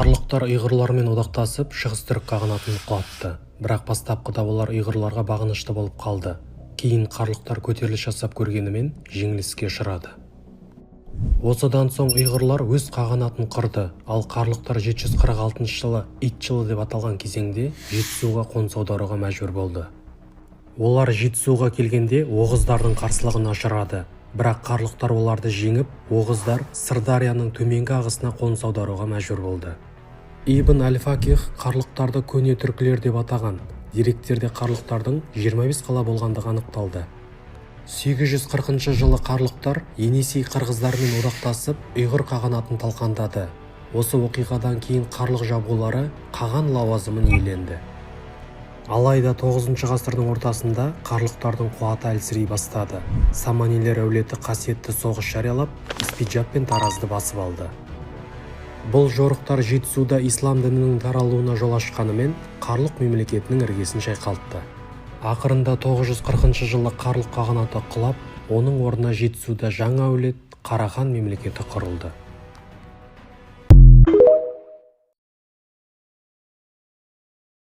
Қарлықтар ұйғырлармен одақтасып, шығыс түрік қағанатын құлатты. Бірақ бастапқыда олар ұйғырларға бағынышты болып қалды. Кейін қарлықтар көтеріліс жасап көргенімен жеңіліске ұшырады. Осыдан соң ұйғырлар өз қағанатын құрды, ал қарлықтар 746 жылы ит жылы деп аталған кезеңде Жетісуға қоныс аударуға мәжбүр болды. Олар Жетісуға келгенде оғыздардың қарсылығына ұшырады. Бірақ қарлықтар оларды жеңіп, оғыздар Сырдарияның төменгі ағысына қоныс аударуға мәжбүр болды. Ибн әл-Фақих қарлықтарды көне түркілер деп атаған. Деректерде қарлықтардың 25 қала болғандығы анықталды. 840 жылы қарлықтар Енесей қырғыздармен одақтасып, ұйғыр қағанатын талқандады. Осы оқиғадан кейін қарлық жабғулары қаған лауазымын иеленді. Алайда 9 ғасырдың ортасында қарлықтардың қуаты әлсірей бастады. Саманилер әулеті қасиетті соғыс жариялап, Испиджаб пен Таразды басып алды. Бұл жорықтар Жетісуда ислам дінінің таралуына жол ашқанымен, қарлық мемлекетінің іргесін шайқалтты. Ақырында 940 жылы қарлық қағанаты құлап, оның орнына Жетісуда жаңа әулет Қарахан мемлекеті құрылды.